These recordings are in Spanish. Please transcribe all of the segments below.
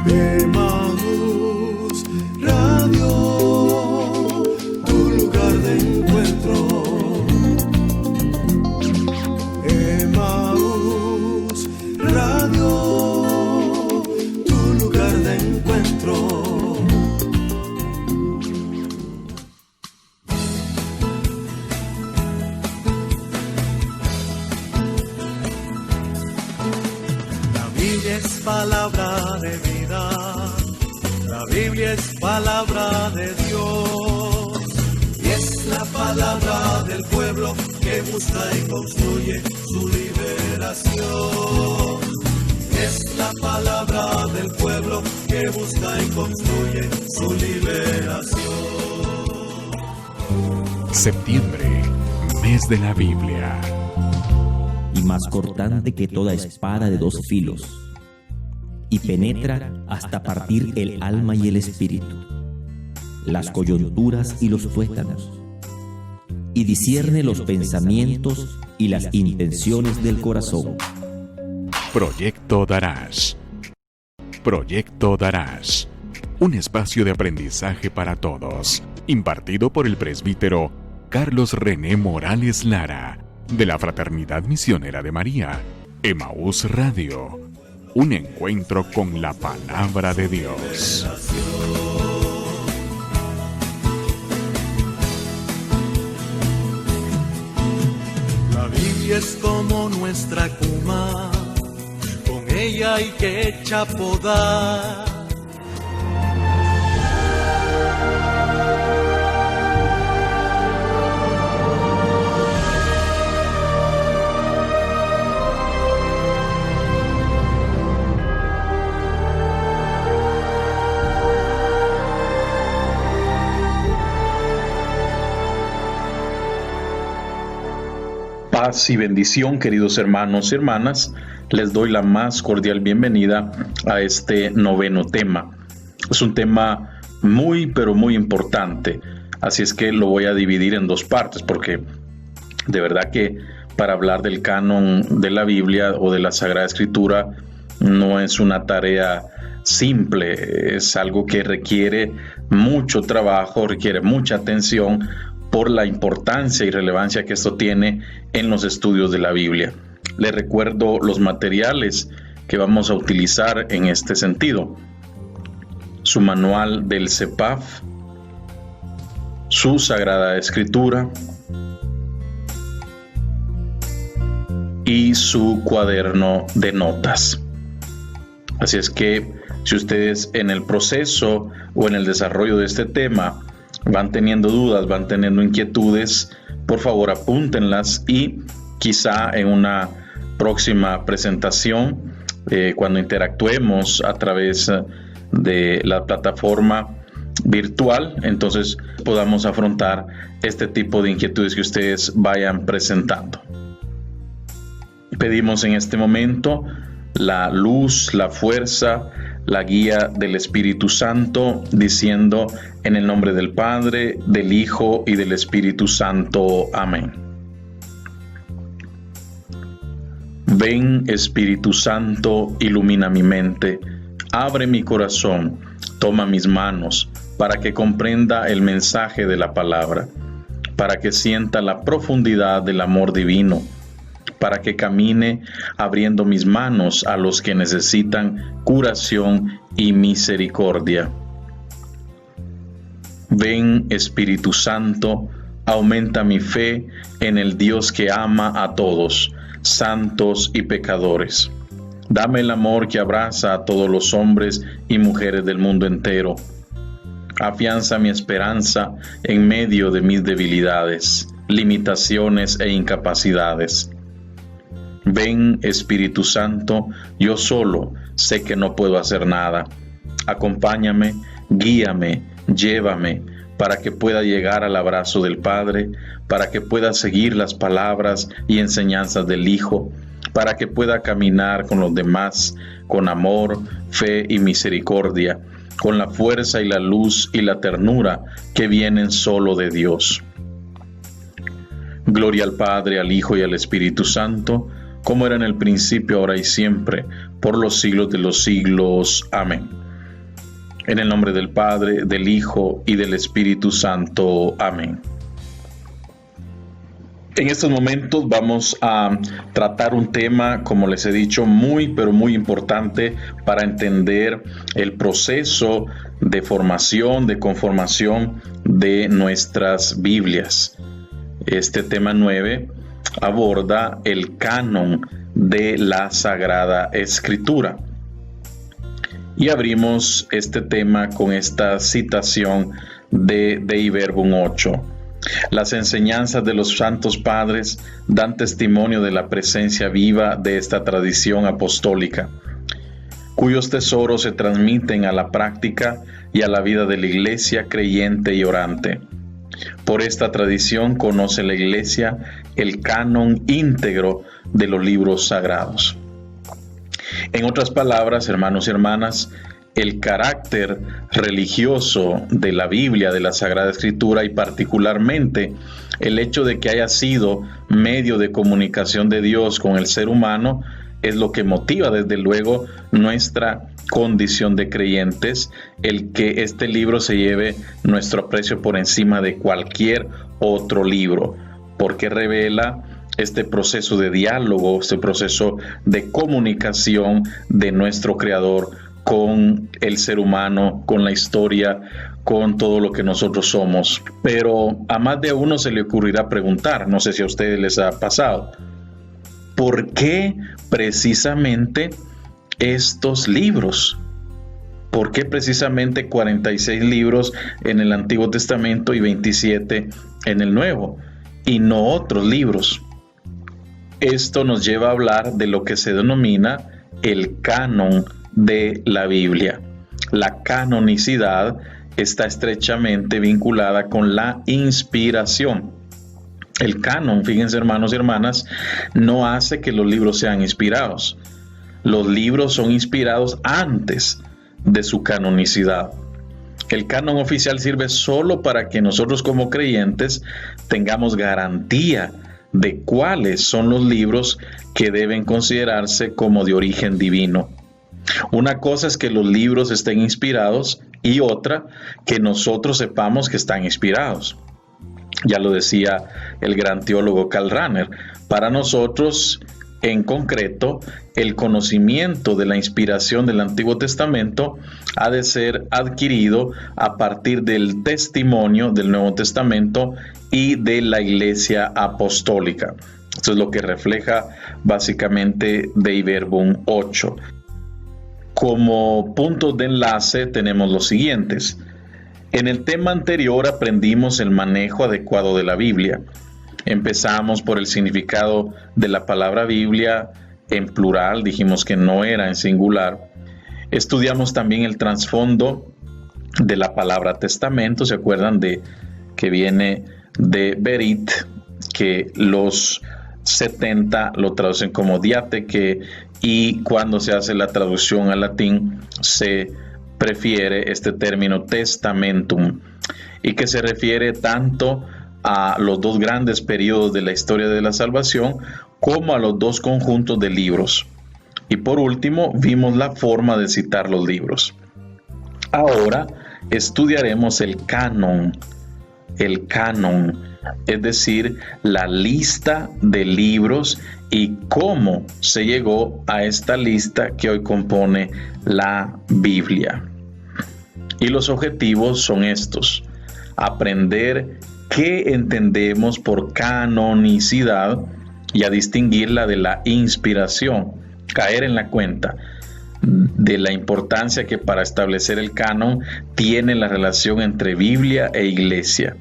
Emaús Radio, tu lugar de encuentro. Emaús Radio, tu lugar de encuentro. La Biblia es palabra de vida. La Biblia es palabra de Dios y es la palabra del pueblo que busca y construye su liberación. Es la palabra del pueblo que busca y construye su liberación. Septiembre, mes de la Biblia. Y más cortante que toda espada de dos filos, y penetra hasta partir el alma y el espíritu, las coyunturas y los tuétanos, y discierne los pensamientos y las intenciones del corazón. Proyecto Darash. Proyecto Darash. Un espacio de aprendizaje para todos, impartido por el presbítero Carlos René Morales Lara, de la Fraternidad Misionera de María, Emaús Radio. Un encuentro con la palabra de Dios. La Biblia es como nuestra cuma, con ella hay que chapodar. Paz y bendición, queridos hermanos y hermanas. Les doy la más cordial bienvenida a este noveno tema. Es un tema muy, pero muy importante. Así es que lo voy a dividir en dos partes, porque de verdad que para hablar del canon de la Biblia o de la Sagrada Escritura no es una tarea simple. Es algo que requiere mucho trabajo, requiere mucha atención, por la importancia y relevancia que esto tiene en los estudios de la Biblia. Les recuerdo los materiales que vamos a utilizar en este sentido. Su manual del CEPAF, su Sagrada Escritura y su cuaderno de notas. Así es que si ustedes en el proceso o en el desarrollo de este tema van teniendo dudas, van teniendo inquietudes, por favor apúntenlas y quizá en una próxima presentación, cuando interactuemos a través de la plataforma virtual, entonces podamos afrontar este tipo de inquietudes que ustedes vayan presentando. Pedimos en este momento la luz, la fuerza, la guía del Espíritu Santo, diciendo en el nombre del Padre, del Hijo y del Espíritu Santo. Amén. Ven, Espíritu Santo, ilumina mi mente, abre mi corazón, toma mis manos, para que comprenda el mensaje de la palabra, para que sienta la profundidad del amor divino, para que camine abriendo mis manos a los que necesitan curación y misericordia. Ven, Espíritu Santo, aumenta mi fe en el Dios que ama a todos, santos y pecadores. Dame el amor que abraza a todos los hombres y mujeres del mundo entero. Afianza mi esperanza en medio de mis debilidades, limitaciones e incapacidades. Ven, Espíritu Santo, yo solo sé que no puedo hacer nada. Acompáñame, guíame, llévame, para que pueda llegar al abrazo del Padre, para que pueda seguir las palabras y enseñanzas del Hijo, para que pueda caminar con los demás con amor, fe y misericordia, con la fuerza y la luz y la ternura que vienen solo de Dios. Gloria al Padre, al Hijo y al Espíritu Santo, como era en el principio, ahora y siempre, por los siglos de los siglos. Amén. En el nombre del Padre, del Hijo y del Espíritu Santo. Amén. En estos momentos vamos a tratar un tema, como les he dicho, muy importante para entender el proceso de formación, de conformación de nuestras Biblias. Este tema 9 aborda el canon de la Sagrada Escritura. Y abrimos este tema con esta citación de Dei Verbum 8. Las enseñanzas de los santos padres dan testimonio de la presencia viva de esta tradición apostólica, cuyos tesoros se transmiten a la práctica y a la vida de la Iglesia creyente y orante. Por esta tradición conoce la Iglesia el canon íntegro de los libros sagrados. En otras palabras, hermanos y hermanas, el carácter religioso de la Biblia, de la Sagrada Escritura, y particularmente el hecho de que haya sido medio de comunicación de Dios con el ser humano, es lo que motiva desde luego nuestra condición de creyentes, el que este libro se lleve nuestro aprecio por encima de cualquier otro libro, porque revela este proceso de diálogo, este proceso de comunicación de nuestro Creador con el ser humano, con la historia, con todo lo que nosotros somos. Pero a más de uno se le ocurrirá preguntar, no sé si a ustedes les ha pasado, ¿por qué precisamente estos libros? ¿Por qué precisamente 46 libros en el Antiguo Testamento y 27 en el Nuevo, y no otros libros? Esto nos lleva a hablar de lo que se denomina el canon de la Biblia. La canonicidad está estrechamente vinculada con la inspiración. El canon, fíjense hermanos y hermanas, no hace que los libros sean inspirados. Los libros son inspirados antes de su canonicidad. El canon oficial sirve solo para que nosotros como creyentes tengamos garantía de cuáles son los libros que deben considerarse como de origen divino. Una cosa es que los libros estén inspirados y otra que nosotros sepamos que están inspirados. Ya lo decía el gran teólogo Karl Rahner. Para nosotros, en concreto, el conocimiento de la inspiración del Antiguo Testamento ha de ser adquirido a partir del testimonio del Nuevo Testamento y de la Iglesia Apostólica. Esto es lo que refleja básicamente Dei Verbum 8. Como puntos de enlace tenemos los siguientes. En el tema anterior aprendimos el manejo adecuado de la Biblia. Empezamos por el significado de la palabra Biblia en plural, dijimos que no era en singular. Estudiamos también el trasfondo de la palabra testamento, ¿se acuerdan de que viene de berit, que los 70 lo traducen como diateque, y cuando se hace la traducción al latín se prefiere este término testamentum, y que se refiere tanto a los dos grandes periodos de la historia de la salvación como a los dos conjuntos de libros. Y por último vimos la forma de citar los libros. Ahora estudiaremos el canon, es decir, la lista de libros y cómo se llegó a esta lista que hoy compone la Biblia. Y los objetivos son estos: aprender qué entendemos por canonicidad y a distinguirla de la inspiración, caer en la cuenta de la importancia que para establecer el canon tiene la relación entre Biblia e Iglesia.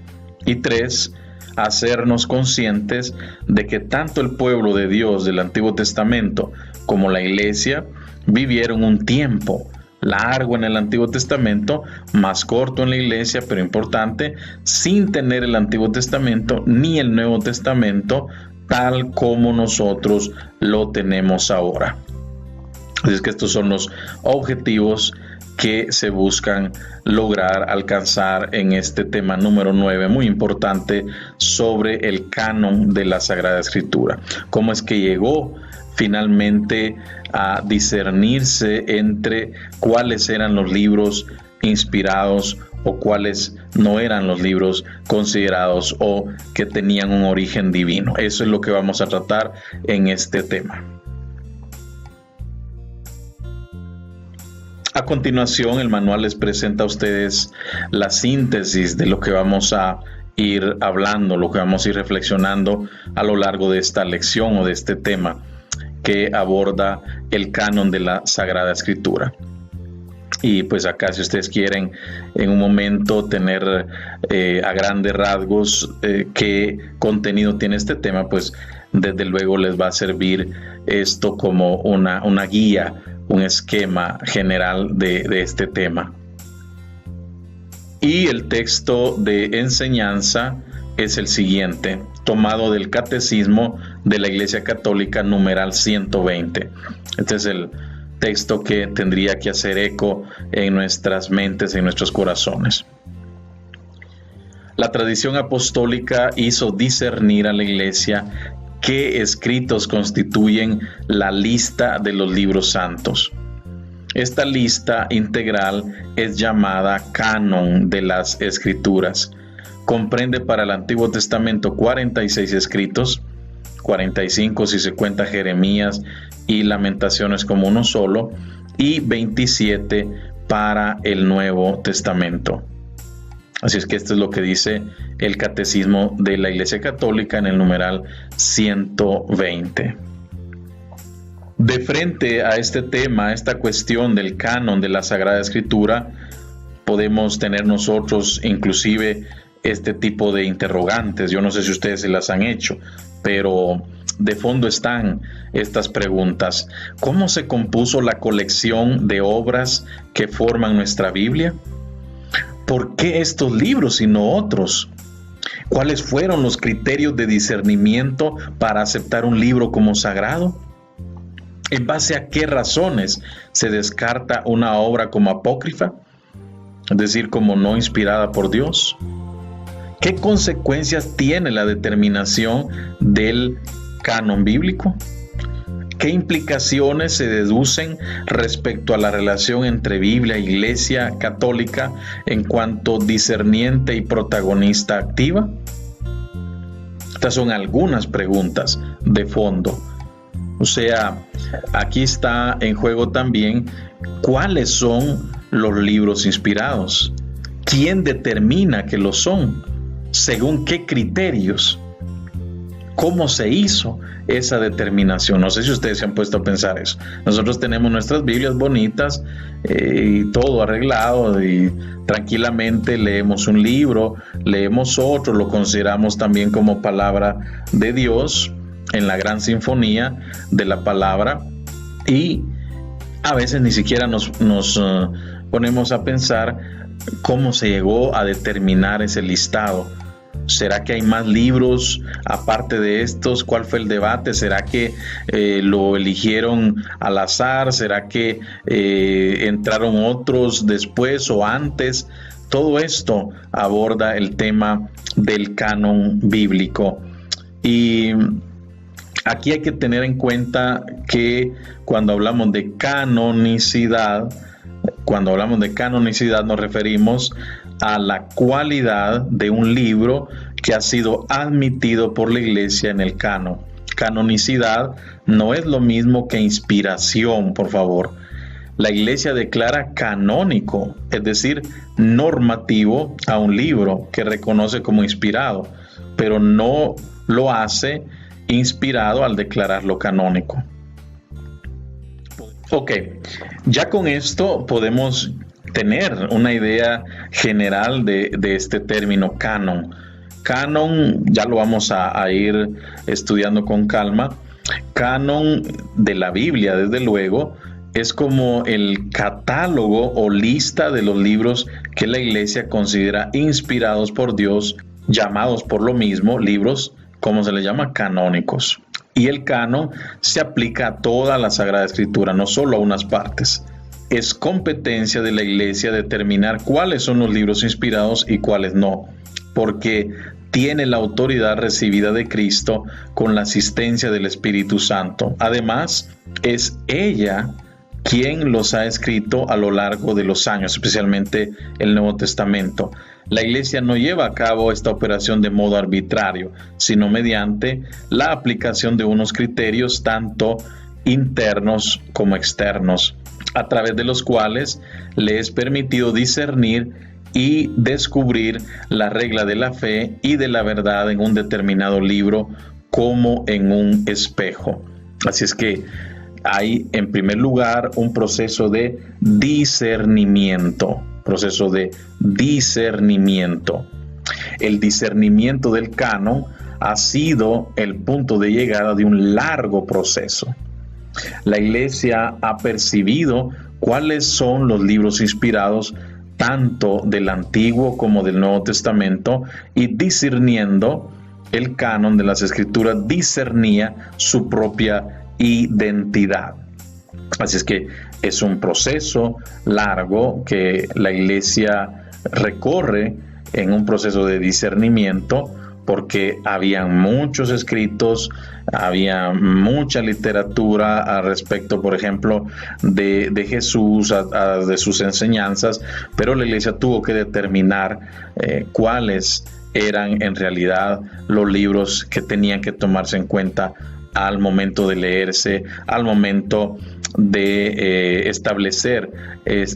Y 3, hacernos conscientes de que tanto el pueblo de Dios del Antiguo Testamento como la Iglesia vivieron un tiempo largo en el Antiguo Testamento, más corto en la Iglesia, pero importante, sin tener el Antiguo Testamento ni el Nuevo Testamento tal como nosotros lo tenemos ahora. Así es que estos son los objetivos que se buscan lograr alcanzar en este tema número 9, muy importante, sobre el canon de la Sagrada Escritura. ¿Cómo es que llegó finalmente a discernirse entre cuáles eran los libros inspirados o cuáles no eran los libros considerados o que tenían un origen divino. Eso es lo que vamos a tratar en este tema. A continuación, el manual les presenta a ustedes la síntesis de lo que vamos a ir hablando, lo que vamos a ir reflexionando a lo largo de esta lección o de este tema que aborda el canon de la Sagrada Escritura. Y pues acá, si ustedes quieren en un momento tener a grandes rasgos qué contenido tiene este tema, pues desde luego les va a servir esto como una guía, un esquema general de este tema. Y el texto de enseñanza es el siguiente, tomado del Catecismo de la Iglesia Católica, numeral 120. Este es el texto que tendría que hacer eco en nuestras mentes, en nuestros corazones. La tradición apostólica hizo discernir a la Iglesia qué escritos constituyen la lista de los libros santos. Esta lista integral es llamada Canon de las Escrituras. Comprende para el Antiguo Testamento 46 escritos, 45 si se cuenta Jeremías y Lamentaciones como uno solo, y 27 para el Nuevo Testamento. Así es que esto es lo que dice el Catecismo de la Iglesia Católica en el numeral 120. De frente a este tema, a esta cuestión del canon de la Sagrada Escritura, podemos tener nosotros inclusive este tipo de interrogantes. Yo no sé si ustedes se las han hecho, pero de fondo están estas preguntas. ¿Cómo se compuso la colección de obras que forman nuestra Biblia? ¿Por qué estos libros y no otros? ¿Cuáles fueron los criterios de discernimiento para aceptar un libro como sagrado? ¿En base a qué razones se descarta una obra como apócrifa? Es decir, como no inspirada por Dios. ¿Qué consecuencias tiene la determinación del canon bíblico? ¿Qué implicaciones se deducen respecto a la relación entre Biblia e Iglesia Católica en cuanto discerniente y protagonista activa? Estas son algunas preguntas de fondo. O sea, aquí está en juego también cuáles son los libros inspirados. ¿Quién determina que lo son? ¿Según qué criterios? ¿Cómo se hizo esa determinación? No sé si ustedes se han puesto a pensar eso. Nosotros tenemos nuestras Biblias bonitas y todo arreglado y tranquilamente leemos un libro, leemos otro, lo consideramos también como palabra de Dios en la gran sinfonía de la palabra, y a veces ni siquiera nos ponemos a pensar cómo se llegó a determinar ese listado. ¿Será que hay más libros aparte de estos? ¿Cuál fue el debate? ¿Será que lo eligieron al azar? ¿Será que entraron otros después o antes? Todo esto aborda el tema del canon bíblico. Y aquí hay que tener en cuenta que cuando hablamos de canonicidad nos referimos a la cualidad de un libro que ha sido admitido por la Iglesia en el canon. Canonicidad no es lo mismo que inspiración, por favor. La Iglesia declara canónico, es decir, normativo a un libro que reconoce como inspirado, pero no lo hace inspirado al declararlo canónico. Ok, ya con esto podemos tener una idea general de este término canon. Canon, ya lo vamos a ir estudiando con calma. Canon de la Biblia, desde luego, es como el catálogo o lista de los libros que la Iglesia considera inspirados por Dios, llamados por lo mismo libros, como se les llama, canónicos. Y el canon se aplica a toda la Sagrada Escritura, no solo a unas partes. Es competencia de la Iglesia determinar cuáles son los libros inspirados y cuáles no, porque tiene la autoridad recibida de Cristo con la asistencia del Espíritu Santo. Además, es ella quien los ha escrito a lo largo de los años, especialmente el Nuevo Testamento. La Iglesia no lleva a cabo esta operación de modo arbitrario, sino mediante la aplicación de unos criterios tanto internos como externos, a través de los cuales le es permitido discernir y descubrir la regla de la fe y de la verdad en un determinado libro como en un espejo. Así es que hay, en primer lugar, un proceso de discernimiento. El discernimiento del canon ha sido el punto de llegada de un largo proceso. La Iglesia ha percibido cuáles son los libros inspirados tanto del Antiguo como del Nuevo Testamento, y discerniendo el canon de las Escrituras, discernía su propia identidad. Así es que es un proceso largo que la Iglesia recorre en un proceso de discernimiento, porque había muchos escritos, había mucha literatura al respecto, por ejemplo, de Jesús, de sus enseñanzas, pero la Iglesia tuvo que determinar cuáles eran en realidad los libros que tenían que tomarse en cuenta al momento de leerse, al momento de establecer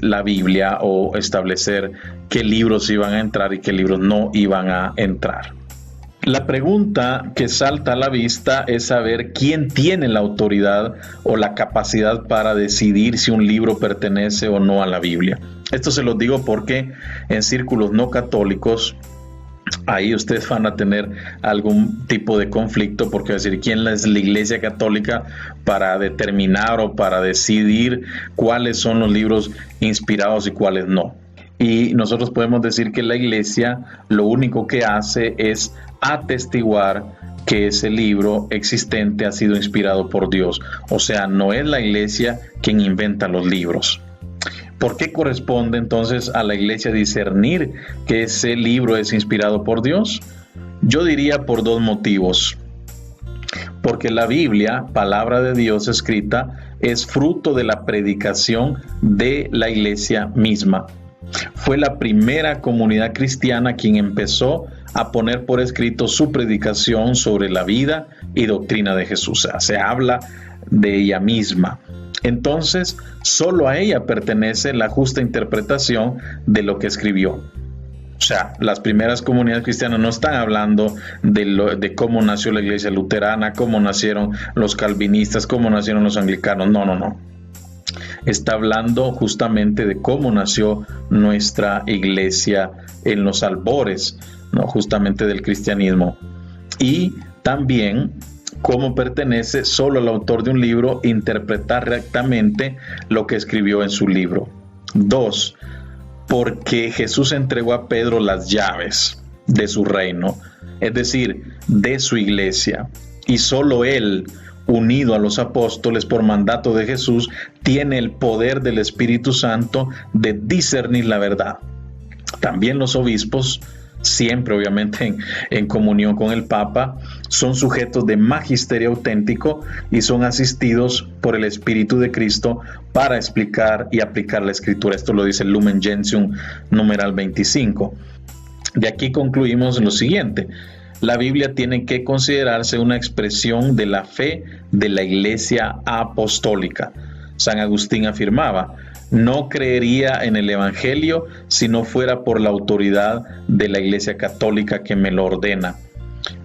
la Biblia, o establecer qué libros iban a entrar y qué libros no iban a entrar. La pregunta que salta a la vista es saber quién tiene la autoridad o la capacidad para decidir si un libro pertenece o no a la Biblia. Esto se lo digo porque en círculos no católicos, ahí ustedes van a tener algún tipo de conflicto, porque decir, ¿quién es la Iglesia Católica para determinar o para decidir cuáles son los libros inspirados y cuáles no? Y nosotros podemos decir que la Iglesia lo único que hace es atestiguar que ese libro existente ha sido inspirado por Dios. O sea, no es la Iglesia quien inventa los libros. ¿Por qué corresponde entonces a la Iglesia discernir que ese libro es inspirado por Dios? Yo diría por dos motivos. Porque la Biblia, palabra de Dios escrita, es fruto de la predicación de la Iglesia misma. Fue la primera comunidad cristiana quien empezó a poner por escrito su predicación sobre la vida y doctrina de Jesús. O sea, se habla de ella misma. Entonces, solo a ella pertenece la justa interpretación de lo que escribió. O sea, las primeras comunidades cristianas no están hablando de cómo nació la Iglesia luterana, cómo nacieron los calvinistas, cómo nacieron los anglicanos. No. Está hablando justamente de cómo nació nuestra Iglesia en los albores, ¿no? Justamente del cristianismo. Y también cómo pertenece solo al autor de un libro interpretar rectamente lo que escribió en su libro. 2. Porque Jesús entregó a Pedro las llaves de su reino, es decir, de su iglesia, y solo él, unido a los apóstoles por mandato de Jesús, tiene el poder del Espíritu Santo de discernir la verdad. También los obispos, siempre obviamente en comunión con el Papa, son sujetos de magisterio auténtico y son asistidos por el Espíritu de Cristo para explicar y aplicar la Escritura. Esto lo dice el Lumen Gentium numeral 25. De aquí concluimos lo siguiente: la Biblia tiene que considerarse una expresión de la fe de la Iglesia apostólica. San Agustín afirmaba: no creería en el Evangelio si no fuera por la autoridad de la Iglesia Católica que me lo ordena.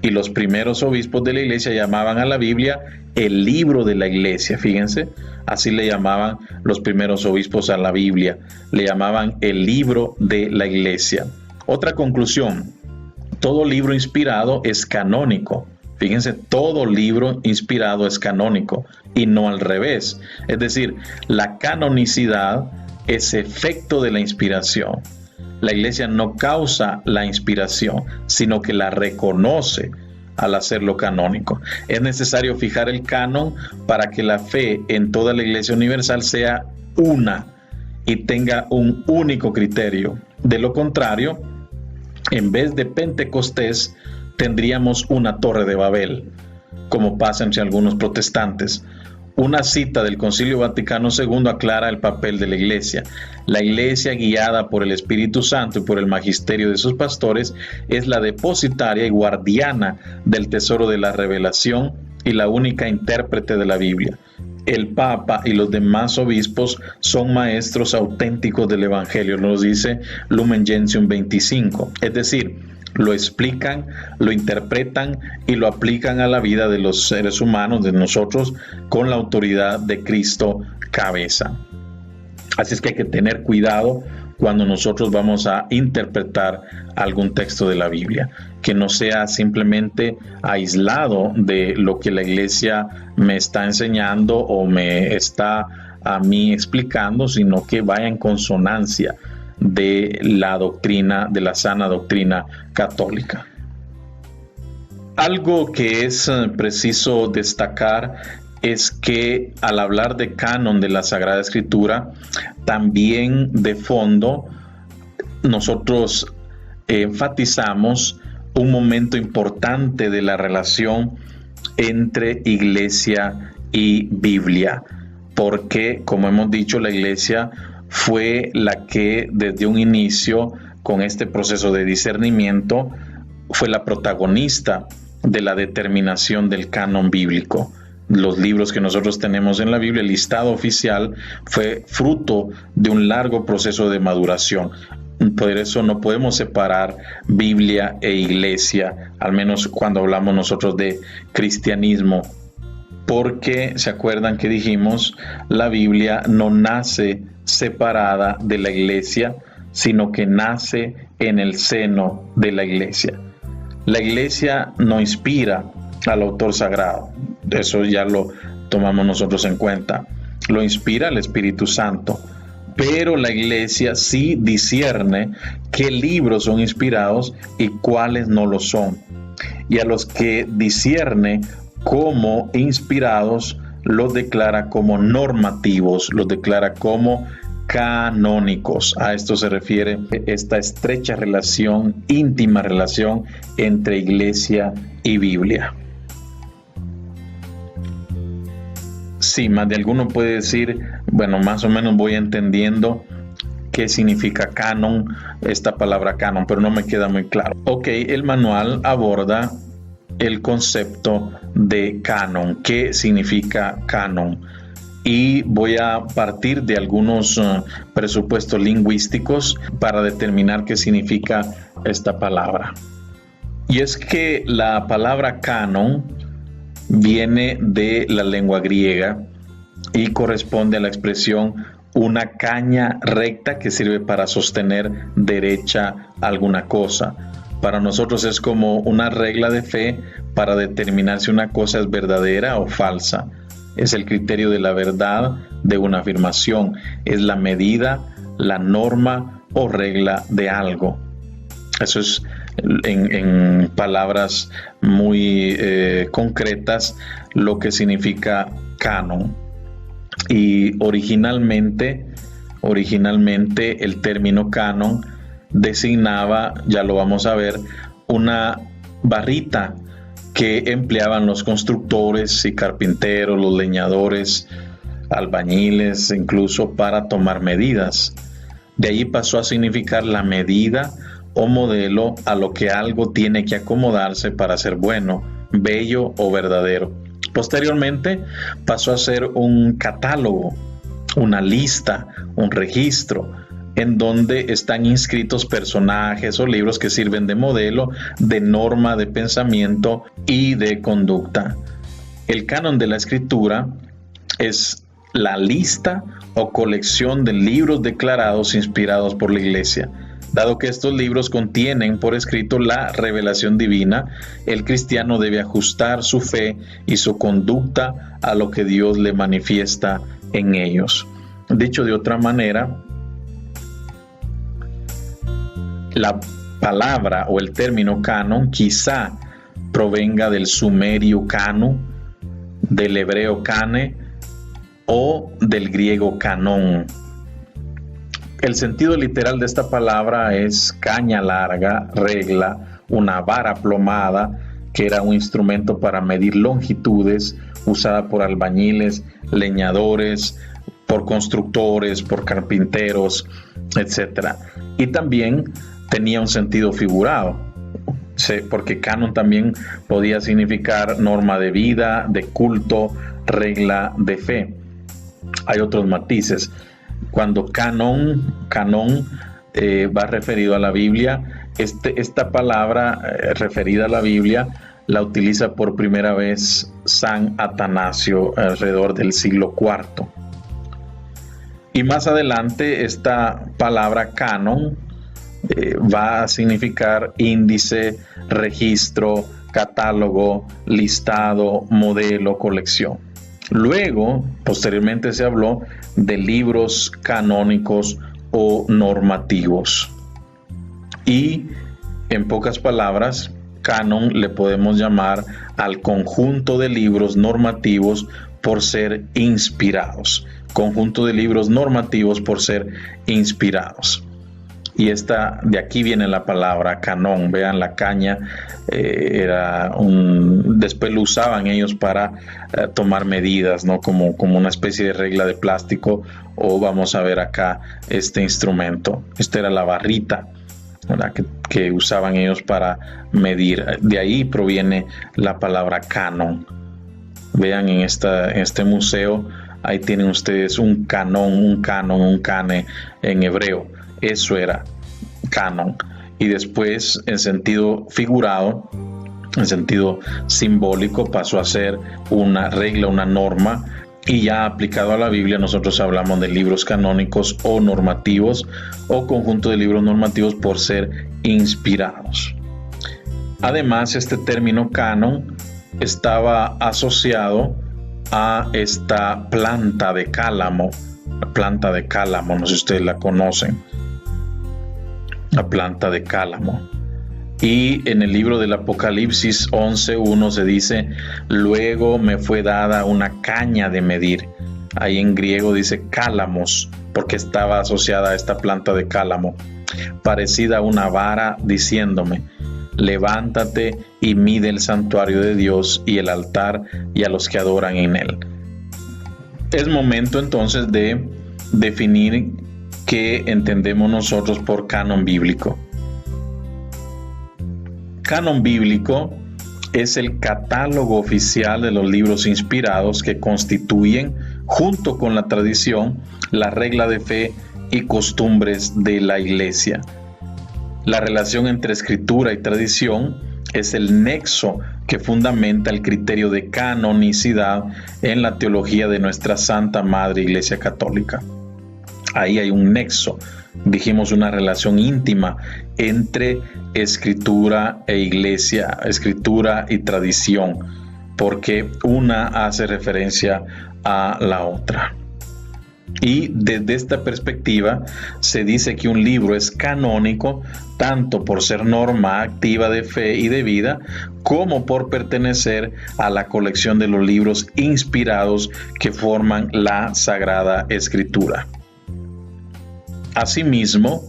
Y los primeros obispos de la Iglesia llamaban a la Biblia el libro de la Iglesia. Fíjense, así le llamaban los primeros obispos a la Biblia. Le llamaban el libro de la Iglesia. Otra conclusión: todo libro inspirado es canónico. Fíjense, todo libro inspirado es canónico y no al revés. Es decir, la canonicidad es efecto de la inspiración. La Iglesia no causa la inspiración, sino que la reconoce al hacerlo canónico. Es necesario fijar el canon para que la fe en toda la Iglesia universal sea una y tenga un único criterio. De lo contrario, en vez de Pentecostés, tendríamos una torre de Babel, como pasa entre algunos protestantes. Una cita del Concilio Vaticano II aclara el papel de la Iglesia. La Iglesia, guiada por el Espíritu Santo y por el magisterio de sus pastores, es la depositaria y guardiana del tesoro de la revelación y la única intérprete de la Biblia. El Papa y los demás obispos son maestros auténticos del Evangelio, nos dice Lumen Gentium 25. Es decir, lo explican, lo interpretan y lo aplican a la vida de los seres humanos, de nosotros, con la autoridad de Cristo cabeza. Así es que hay que tener cuidado cuando nosotros vamos a interpretar algún texto de la Biblia, que no sea simplemente aislado de lo que la Iglesia me está enseñando o me está a mí explicando, sino que vaya en consonancia de la doctrina, de la sana doctrina católica. Algo que es preciso destacar es que al hablar de canon de la Sagrada Escritura, también de fondo nosotros enfatizamos un momento importante de la relación entre Iglesia y Biblia, porque, como hemos dicho, la Iglesia fue la que desde un inicio, con este proceso de discernimiento, fue la protagonista de la determinación del canon bíblico. Los libros que nosotros tenemos en la Biblia, el listado oficial, fue fruto de un largo proceso de maduración. Por eso no podemos separar Biblia e Iglesia, al menos cuando hablamos nosotros de cristianismo, porque se acuerdan que dijimos, la Biblia no nace separada de la Iglesia, sino que nace en el seno de la Iglesia. La Iglesia no inspira al autor sagrado, eso ya lo tomamos nosotros en cuenta, lo inspira el Espíritu Santo, pero la Iglesia sí discierne qué libros son inspirados y cuáles no lo son, y a los que discierne como inspirados los declara como normativos, los declara como canónicos. A esto se refiere esta estrecha relación, íntima relación entre Iglesia y Biblia. Sí, más de alguno puede decir, bueno, más o menos voy entendiendo qué significa canon, esta palabra canon, pero no me queda muy claro. Ok, el manual aborda el concepto de canon, qué significa canon. Y voy a partir de algunos presupuestos lingüísticos para determinar qué significa esta palabra. Y es que la palabra canon viene de la lengua griega y corresponde a la expresión una caña recta que sirve para sostener derecha alguna cosa. Para nosotros es como una regla de fe para determinar si una cosa es verdadera o falsa. Es el criterio de la verdad de una afirmación. Es la medida, la norma o regla de algo. Eso es en palabras muy concretas lo que significa canon. Y originalmente el término canon designaba, ya lo vamos a ver, una barrita que empleaban los constructores y carpinteros, los leñadores, albañiles, incluso para tomar medidas. De ahí pasó a significar la medida o modelo a lo que algo tiene que acomodarse para ser bueno, bello o verdadero. Posteriormente pasó a ser un catálogo, una lista, un registro, en donde están inscritos personajes o libros que sirven de modelo, de norma de pensamiento y de conducta. El canon de la Escritura es la lista o colección de libros declarados inspirados por la Iglesia. Dado que estos libros contienen por escrito la revelación divina, el cristiano debe ajustar su fe y su conducta a lo que Dios le manifiesta en ellos. Dicho de otra manera, la palabra o el término canon quizá provenga del sumerio cano, del hebreo cane o del griego canón. El sentido literal de esta palabra es caña larga, regla una vara plomada, que era un instrumento para medir longitudes, usada por albañiles, leñadores, por constructores, por carpinteros, etc. Y también tenía un sentido figurado, porque canon también podía significar norma de vida, de culto, regla de fe. Hay otros matices. Cuando canon va referido a la Biblia, esta palabra referida a la Biblia la utiliza por primera vez San Atanasio alrededor del siglo IV. Y más adelante esta palabra canon va a significar índice, registro, catálogo, listado, modelo, colección. Luego, posteriormente se habló de libros canónicos o normativos. Y, en pocas palabras, canon le podemos llamar al conjunto de libros normativos por ser inspirados. Conjunto de libros normativos por ser inspirados. Y de aquí viene la palabra canón. Vean, la caña después lo usaban ellos para tomar medidas, ¿no? Como una especie de regla de plástico, o vamos a ver acá este instrumento. Esta era la barrita, ¿verdad? Que usaban ellos para medir. De ahí proviene la palabra canon. Vean en este museo, ahí tienen ustedes un canon, un cane en hebreo. Eso era canon. Y después, en sentido figurado, en sentido simbólico, pasó a ser una regla, una norma. Y ya aplicado a la Biblia, nosotros hablamos de libros canónicos o normativos, o conjunto de libros normativos por ser inspirados. Además, este término canon estaba asociado a esta planta de cálamo. La planta de cálamo, no sé si ustedes la conocen. La planta de cálamo. Y en el libro del Apocalipsis 11:1 se dice: luego me fue dada una caña de medir. Ahí en griego dice cálamos, porque estaba asociada a esta planta de cálamo, parecida a una vara, diciéndome: levántate y mide el santuario de Dios y el altar y a los que adoran en él. Es momento entonces de definir qué entendemos nosotros por canon bíblico. Canon bíblico es el catálogo oficial de los libros inspirados que constituyen, junto con la tradición, la regla de fe y costumbres de la Iglesia. La relación entre escritura y tradición es el nexo que fundamenta el criterio de canonicidad en la teología de nuestra Santa Madre Iglesia Católica. Ahí hay un nexo, dijimos, una relación íntima entre escritura e iglesia, escritura y tradición, porque una hace referencia a la otra. Y desde esta perspectiva se dice que un libro es canónico tanto por ser norma activa de fe y de vida, como por pertenecer a la colección de los libros inspirados que forman la Sagrada Escritura. Asimismo,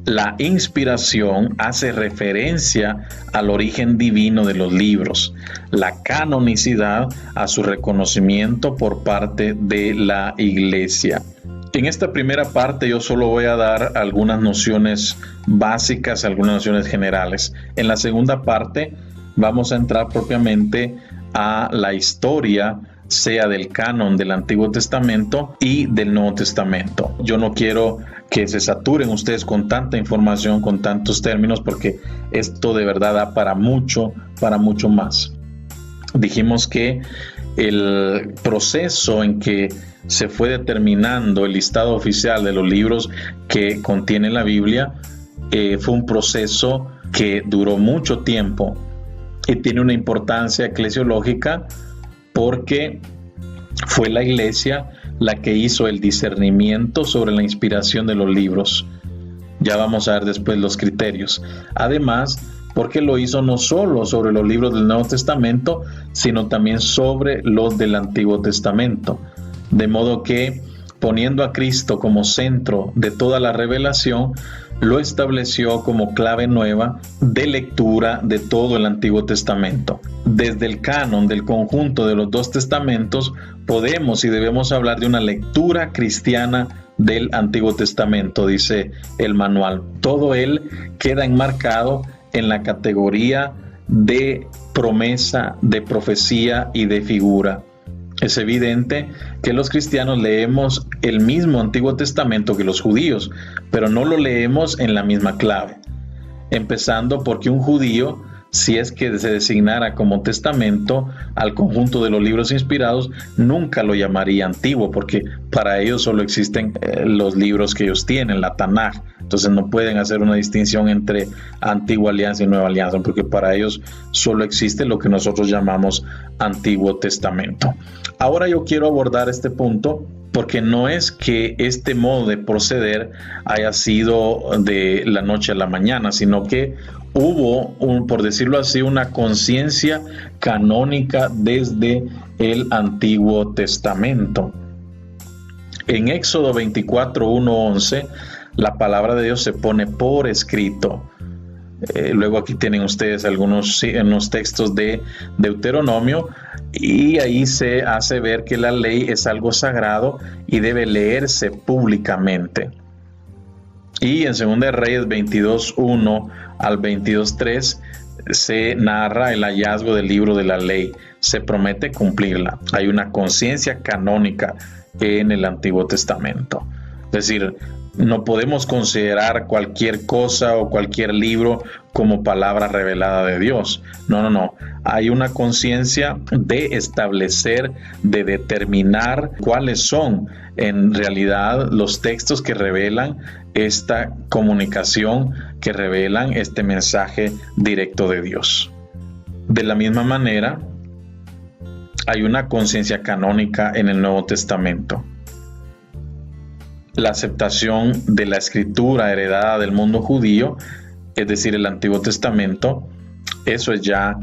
la inspiración hace referencia al origen divino de los libros, la canonicidad a su reconocimiento por parte de la Iglesia. En esta primera parte yo solo voy a dar algunas nociones básicas, algunas nociones generales. En la segunda parte vamos a entrar propiamente a la historia, sea del canon del Antiguo Testamento y del Nuevo Testamento. Yo no quiero que se saturen ustedes con tanta información, con tantos términos, porque esto de verdad da para mucho más. Dijimos que el proceso en que se fue determinando el listado oficial de los libros que contiene la Biblia fue un proceso que duró mucho tiempo y tiene una importancia eclesiológica, porque fue la Iglesia la que hizo el discernimiento sobre la inspiración de los libros. Ya vamos a ver después los criterios. Además, porque lo hizo no solo sobre los libros del Nuevo Testamento, sino también sobre los del Antiguo Testamento. De modo que, poniendo a Cristo como centro de toda la revelación, lo estableció como clave nueva de lectura de todo el Antiguo Testamento. Desde el canon del conjunto de los dos testamentos, podemos y debemos hablar de una lectura cristiana del Antiguo Testamento, dice el manual. Todo él queda enmarcado en la categoría de promesa, de profecía y de figura. Es evidente que los cristianos leemos el mismo Antiguo Testamento que los judíos, pero no lo leemos en la misma clave. Empezando porque un judío, si es que se designara como testamento al conjunto de los libros inspirados, nunca lo llamaría antiguo, porque para ellos solo existen los libros que ellos tienen, la Tanaj. Entonces no pueden hacer una distinción entre Antigua Alianza y Nueva Alianza, porque para ellos solo existe lo que nosotros llamamos Antiguo Testamento. Ahora yo quiero abordar este punto porque no es que este modo de proceder haya sido de la noche a la mañana, sino que hubo, por decirlo así, una conciencia canónica desde el Antiguo Testamento. En Éxodo 24, 1-11, la palabra de Dios se pone por escrito. Luego aquí tienen ustedes algunos textos de Deuteronomio, y ahí se hace ver que la ley es algo sagrado y debe leerse públicamente. Y en 2 Reyes 22:1 al 22:3 se narra el hallazgo del libro de la ley. Se promete cumplirla. Hay una conciencia canónica en el Antiguo Testamento. Es decir, no podemos considerar cualquier cosa o cualquier libro como palabra revelada de Dios. No. Hay una conciencia de establecer, de determinar cuáles son en realidad los textos que revelan esta comunicación, que revelan este mensaje directo de Dios. De la misma manera, hay una conciencia canónica en el Nuevo Testamento. La aceptación de la escritura heredada del mundo judío, es decir, el Antiguo Testamento, eso es ya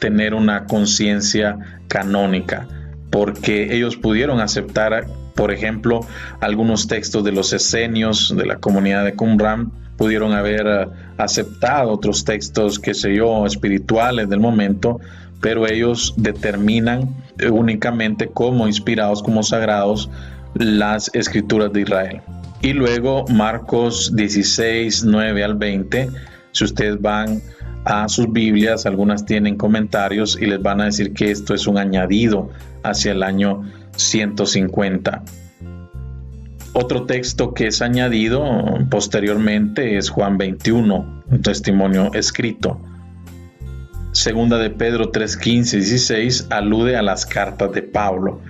tener una conciencia canónica, porque ellos pudieron aceptar, por ejemplo, algunos textos de los esenios de la comunidad de Qumran, pudieron haber aceptado otros textos, espirituales del momento, pero ellos determinan únicamente como inspirados, como sagrados, las escrituras de Israel. Y luego Marcos 16, 9 al 20, si ustedes van a sus Biblias, algunas tienen comentarios y les van a decir que esto es un añadido hacia el año 150. Otro texto que es añadido posteriormente es Juan 21, un testimonio escrito. Segunda de Pedro 3, 15 y 16 alude a las cartas de Pablo.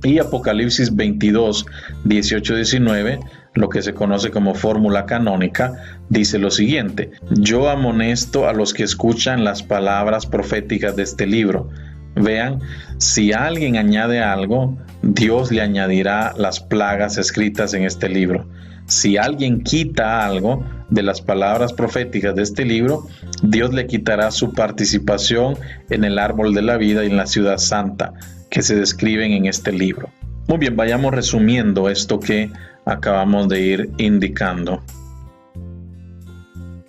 Y Apocalipsis 22, 18 y 19, lo que se conoce como fórmula canónica, dice lo siguiente: yo amonesto a los que escuchan las palabras proféticas de este libro. Vean, si alguien añade algo, Dios le añadirá las plagas escritas en este libro. Si alguien quita algo de las palabras proféticas de este libro, Dios le quitará su participación en el árbol de la vida y en la ciudad santa, que se describen en este libro. Muy bien, vayamos resumiendo esto que acabamos de ir indicando.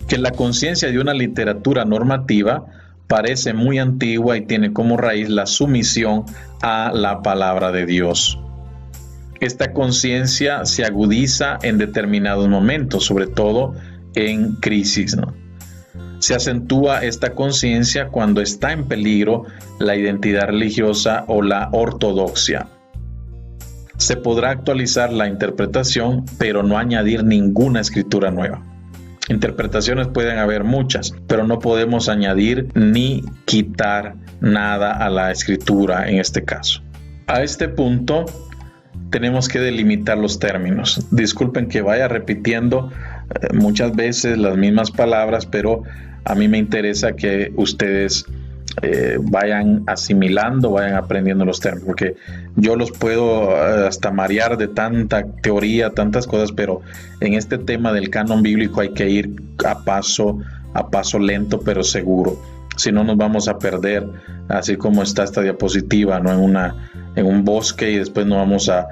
Que la conciencia de una literatura normativa parece muy antigua y tiene como raíz la sumisión a la palabra de Dios. Esta conciencia se agudiza en determinados momentos, sobre todo en crisis, ¿no? Se acentúa esta conciencia cuando está en peligro la identidad religiosa o la ortodoxia. Se podrá actualizar la interpretación, pero no añadir ninguna escritura nueva. Interpretaciones pueden haber muchas, pero no podemos añadir ni quitar nada a la escritura en este caso. A este punto tenemos que delimitar los términos. Disculpen que vaya repitiendo muchas veces las mismas palabras, pero a mí me interesa que ustedes vayan asimilando, vayan aprendiendo los términos, porque yo los puedo hasta marear de tanta teoría, tantas cosas, pero en este tema del canon bíblico hay que ir a paso lento pero seguro. Si no, nos vamos a perder, así como está esta diapositiva, ¿no? en un bosque, y después no vamos a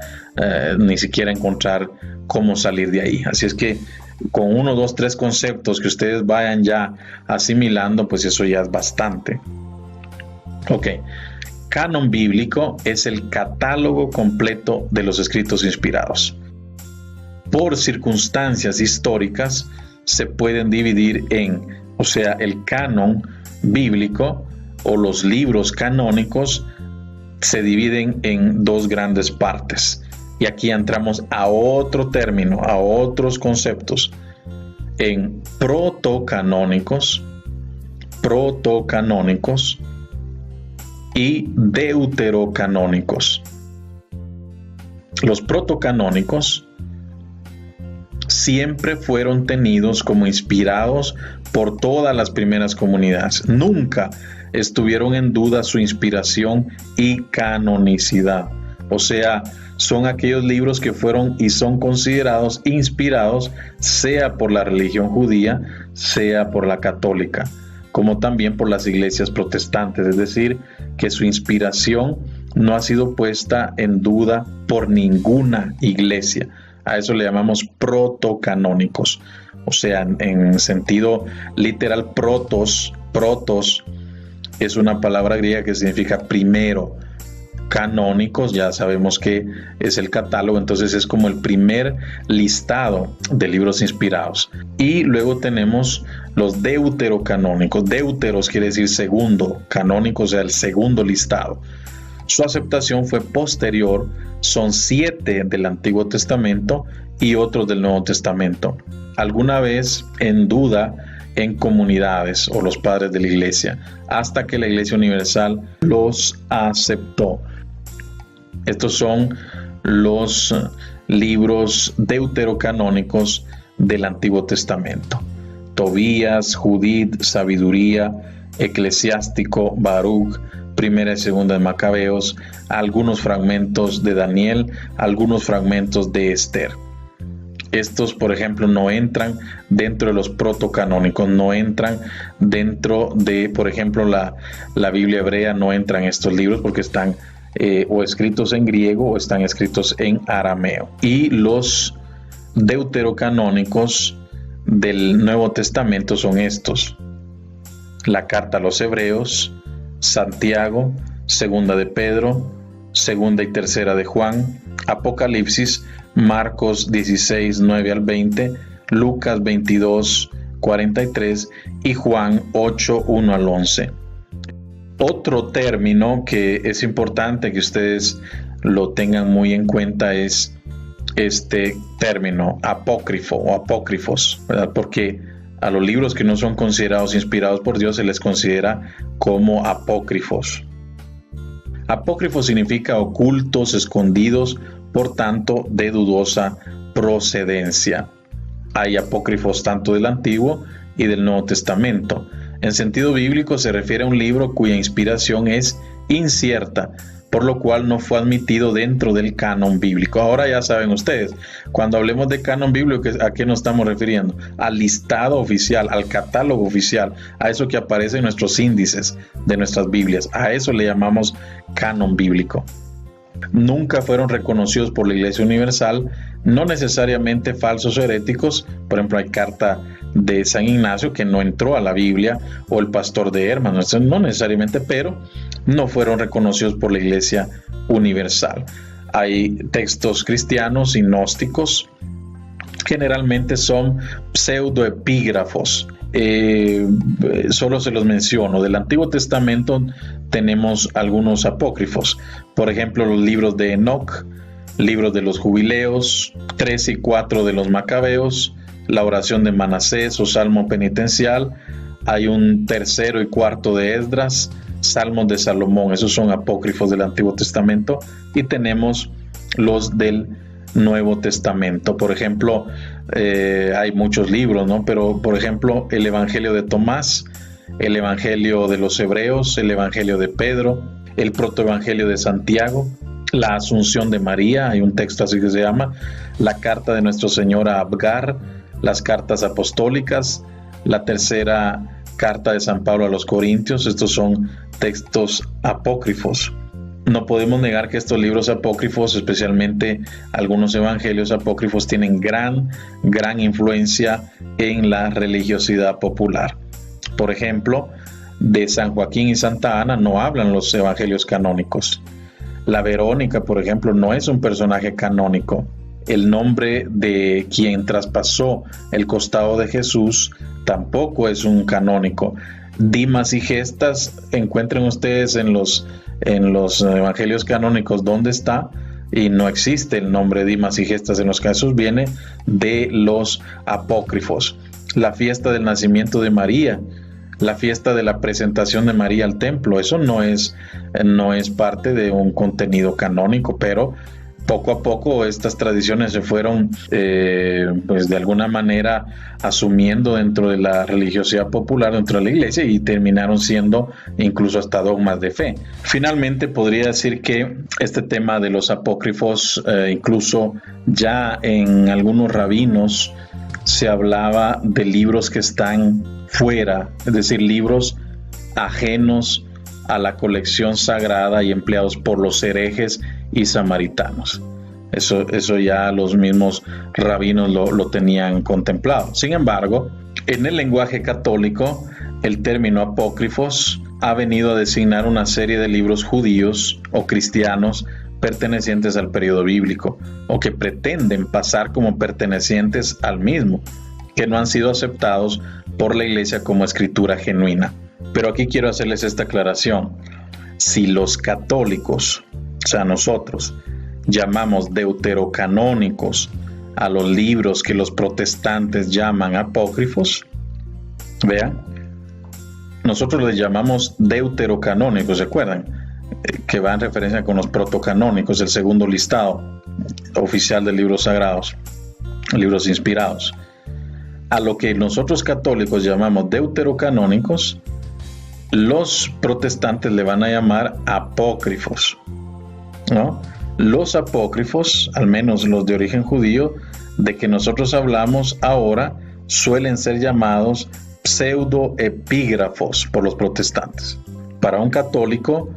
ni siquiera encontrar cómo salir de ahí. Así es que con 1, 2, 3 conceptos que ustedes vayan ya asimilando, pues eso ya es bastante. Ok, canon bíblico es el catálogo completo de los escritos inspirados. Por circunstancias históricas se pueden dividir el canon bíblico o los libros canónicos se dividen en 2 grandes partes. Y aquí entramos a otro término, a otros conceptos, en protocanónicos y deuterocanónicos. Los protocanónicos siempre fueron tenidos como inspirados por todas las primeras comunidades. Nunca estuvieron en duda su inspiración y canonicidad. O sea, son aquellos libros que fueron y son considerados inspirados, sea por la religión judía, sea por la católica, como también por las iglesias protestantes. Es decir, que su inspiración no ha sido puesta en duda por ninguna iglesia. A eso le llamamos protocanónicos. O sea, en sentido literal, protos es una palabra griega que significa primero. Canónicos, ya sabemos que es el catálogo, entonces es como el primer listado de libros inspirados. Y luego tenemos los deuterocanónicos. Deuteros quiere decir segundo, canónico, o sea, el segundo listado. Su aceptación fue posterior, son 7 del Antiguo Testamento y otros del Nuevo Testamento. Alguna vez en duda en comunidades o los padres de la iglesia, hasta que la Iglesia Universal los aceptó. Estos son los libros deuterocanónicos del Antiguo Testamento: Tobías, Judith, Sabiduría, Eclesiástico, Baruch, Primera y Segunda de Macabeos, algunos fragmentos de Daniel, algunos fragmentos de Esther. Estos, por ejemplo, no entran dentro de los protocanónicos, no entran dentro de, por ejemplo, la Biblia hebrea, no entran estos libros porque están o escritos en griego o están escritos en arameo. Y los deuterocanónicos del Nuevo Testamento son estos: la carta a los Hebreos, Santiago, Segunda de Pedro, Segunda y Tercera de Juan, Apocalipsis, Marcos 16, 9 al 20, Lucas 22, 43 y Juan 8, 1 al 11. Otro término que es importante que ustedes lo tengan muy en cuenta es este término apócrifo o apócrifos, ¿verdad? Porque a los libros que no son considerados inspirados por Dios se les considera como apócrifos. Apócrifo significa ocultos, escondidos, por tanto de dudosa procedencia. Hay apócrifos tanto del Antiguo y del Nuevo Testamento. En sentido bíblico se refiere a un libro cuya inspiración es incierta, por lo cual no fue admitido dentro del canon bíblico. Ahora ya saben ustedes, cuando hablemos de canon bíblico, ¿a qué nos estamos refiriendo? Al listado oficial, al catálogo oficial, a eso que aparece en nuestros índices de nuestras Biblias. A eso le llamamos canon bíblico. Nunca fueron reconocidos por la Iglesia Universal, no necesariamente falsos o heréticos. Por ejemplo, hay carta de San Ignacio que no entró a la Biblia, o el pastor de Hermas, no necesariamente, pero no fueron reconocidos por la Iglesia Universal. Hay textos cristianos y gnósticos, generalmente son pseudoepígrafos. Solo se los menciono. Del Antiguo Testamento tenemos algunos apócrifos, por ejemplo los libros de Enoc, libros de los Jubileos, 3 y 4 de los Macabeos, la oración de Manasés o Salmo penitencial. Hay un 3 y 4 de Esdras, Salmos de Salomón. Esos son apócrifos del Antiguo Testamento. Y tenemos los del Nuevo Testamento. Por ejemplo, hay muchos libros, ¿no? Pero, por ejemplo, el Evangelio de Tomás, el Evangelio de los Hebreos, el Evangelio de Pedro, el Protoevangelio de Santiago, la Asunción de María, hay un texto así que se llama, la carta de Nuestro Señor a Abgar, las cartas apostólicas, la tercera carta de San Pablo a los Corintios. Estos son textos apócrifos. no podemos negar que estos libros apócrifos, especialmente algunos evangelios apócrifos, tienen gran influencia en la religiosidad popular. Por ejemplo, de San Joaquín y Santa Ana no hablan los evangelios canónicos. La Verónica, por ejemplo, no es un personaje canónico. El nombre de quien traspasó el costado de Jesús tampoco es un canónico. Dimas y Gestas, encuentren ustedes en los evangelios canónicos dónde está, y no existe el nombre Dimas y Gestas en los casos, viene de los apócrifos. La fiesta del nacimiento de María, la fiesta de la presentación de María al templo, eso no es parte de un contenido canónico, pero poco a poco estas tradiciones se fueron pues de alguna manera asumiendo dentro de la religiosidad popular, dentro de la iglesia, y terminaron siendo incluso hasta dogmas de fe. Finalmente podría decir que este tema de los apócrifos, incluso ya en algunos rabinos se hablaba de libros que están fuera, es decir, libros ajenos a la colección sagrada y empleados por los herejes y samaritanos. Eso ya los mismos rabinos lo tenían contemplado. Sin embargo, en el lenguaje católico, el término apócrifos ha venido a designar una serie de libros judíos o cristianos pertenecientes al periodo bíblico, o que pretenden pasar como pertenecientes al mismo, que no han sido aceptados por la Iglesia como escritura genuina. Pero aquí quiero hacerles esta aclaración. Si los católicos, o sea nosotros, llamamos deuterocanónicos a los libros que los protestantes llaman apócrifos, vean, nosotros les llamamos deuterocanónicos, ¿se acuerdan? Que va en referencia con los protocanónicos, el segundo listado oficial de libros sagrados, libros inspirados. A lo que nosotros católicos llamamos deuterocanónicos, los protestantes le van a llamar apócrifos, ¿no? Los apócrifos, al menos los de origen judío, de que nosotros hablamos ahora, suelen ser llamados pseudoepígrafos por los protestantes. Para un católico,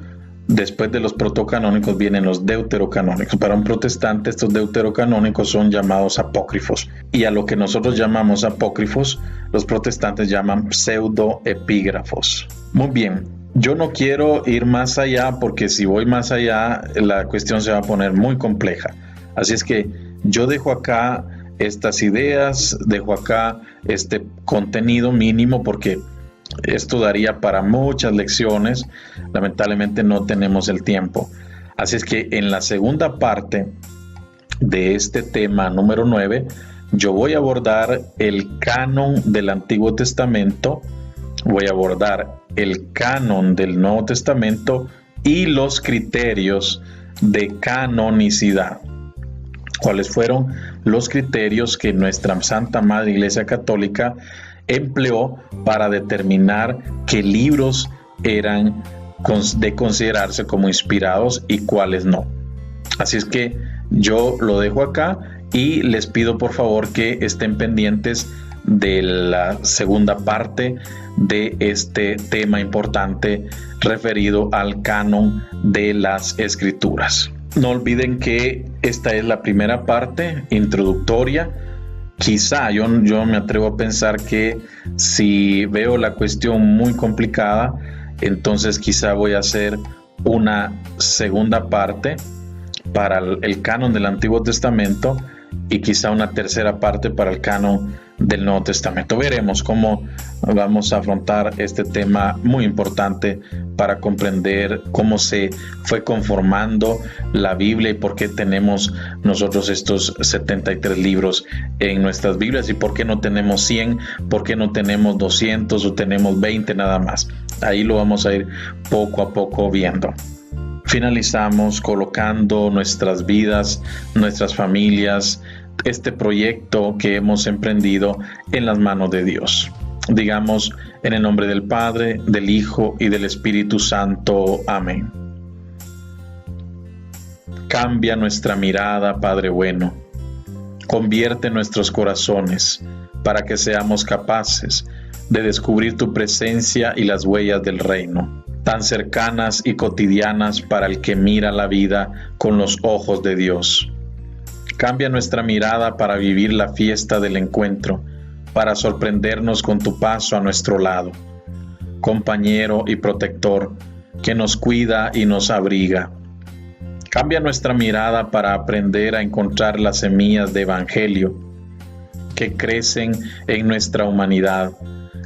después de los protocanónicos vienen los deuterocanónicos. Para un protestante, estos deuterocanónicos son llamados apócrifos. Y a lo que nosotros llamamos apócrifos, los protestantes llaman pseudoepígrafos. Muy bien, yo no quiero ir más allá, porque si voy más allá, la cuestión se va a poner muy compleja. Así es que yo dejo acá estas ideas, dejo acá este contenido mínimo, porque esto daría para muchas lecciones. Lamentablemente no tenemos el tiempo. Así es que en la segunda parte de este tema número 9, yo voy a abordar el canon del Antiguo Testamento, voy a abordar el canon del Nuevo Testamento y los criterios de canonicidad. ¿Cuáles fueron los criterios que nuestra Santa Madre Iglesia Católica empleó para determinar qué libros eran de considerarse como inspirados y cuáles no? Así es que yo lo dejo acá y les pido por favor que estén pendientes de la segunda parte de este tema importante referido al canon de las Escrituras. No olviden que esta es la primera parte introductoria. Quizá yo me atrevo a pensar que si veo la cuestión muy complicada, entonces quizá voy a hacer una segunda parte para el canon del Antiguo Testamento y quizá una tercera parte para el canon del Nuevo Testamento. Veremos cómo vamos a afrontar este tema muy importante para comprender cómo se fue conformando la Biblia y por qué tenemos nosotros estos 73 libros en nuestras Biblias y por qué no tenemos 100, por qué no tenemos 200 o tenemos 20 nada más. Ahí lo vamos a ir poco a poco viendo. Finalizamos colocando nuestras vidas, nuestras familias, este proyecto que hemos emprendido en las manos de Dios. Digamos, en el nombre del Padre, del Hijo y del Espíritu Santo. Amén. Cambia nuestra mirada, Padre bueno. Convierte nuestros corazones para que seamos capaces de descubrir tu presencia y las huellas del reino. tan cercanas y cotidianas para el que mira la vida con los ojos de Dios. Cambia nuestra mirada para vivir la fiesta del encuentro, para sorprendernos con tu paso a nuestro lado, compañero y protector, que nos cuida y nos abriga. Cambia nuestra mirada para aprender a encontrar las semillas de evangelio que crecen en nuestra humanidad,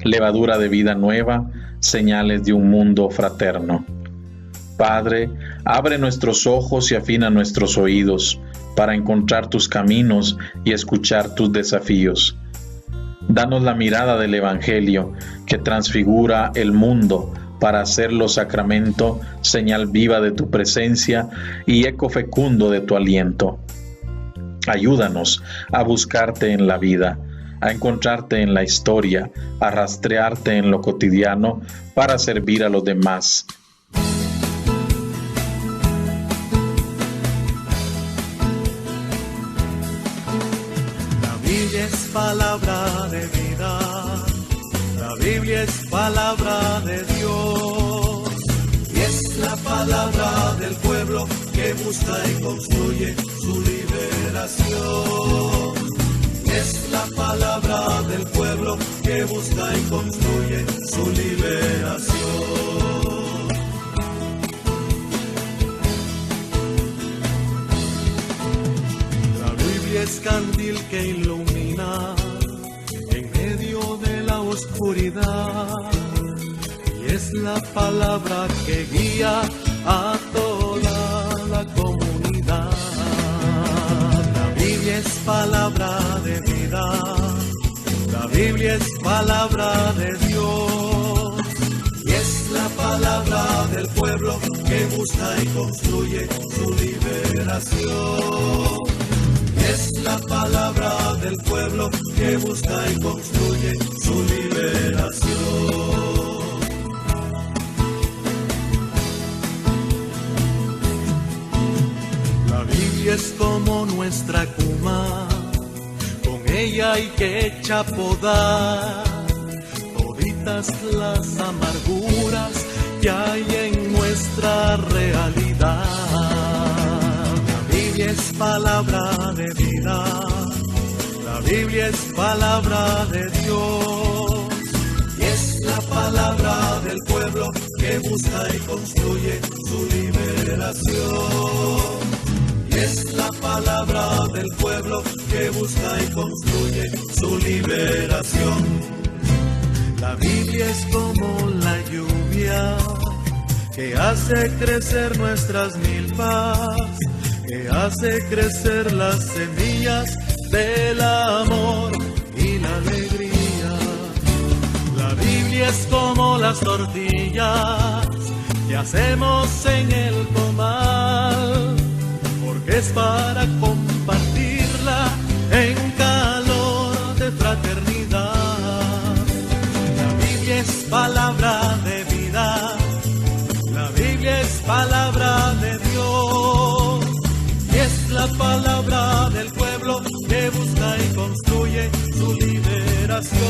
levadura de vida nueva, señales de un mundo fraterno. Padre, abre nuestros ojos y afina nuestros oídos para encontrar tus caminos y escuchar tus desafíos. Danos la mirada del Evangelio que transfigura el mundo para hacerlo sacramento, señal viva de tu presencia y eco fecundo de tu aliento. Ayúdanos a buscarte en la vida, a encontrarte en la historia, a rastrearte en lo cotidiano para servir a los demás. La Biblia es palabra de vida, la Biblia es palabra de Dios, y es la palabra del pueblo que busca y construye su liberación. Es la palabra del pueblo que busca y construye su liberación. La Biblia es candil que ilumina en medio de la oscuridad, y es la palabra que guía a toda la comunidad. La Biblia es palabra de vida, la Biblia es palabra de Dios, y es la palabra del pueblo que busca y construye su liberación. Es la palabra del pueblo que busca y construye su liberación. La Biblia es como nuestra cuma, con ella hay que chapodar toditas las amarguras que hay en nuestra realidad. La Biblia es palabra de vida, la Biblia es palabra de Dios, y es la palabra del pueblo que busca y construye su liberación. Y es la palabra del pueblo que busca y construye su liberación. La Biblia es como la lluvia que hace crecer nuestras milpas, que hace crecer las semillas del amor y la alegría. La Biblia es como las tortillas que hacemos en el comal, porque es para compartirla en calor de fraternidad. La Biblia es palabra de vida, la Biblia es palabra de Dios, y es la palabra del pueblo que busca y construye su liberación.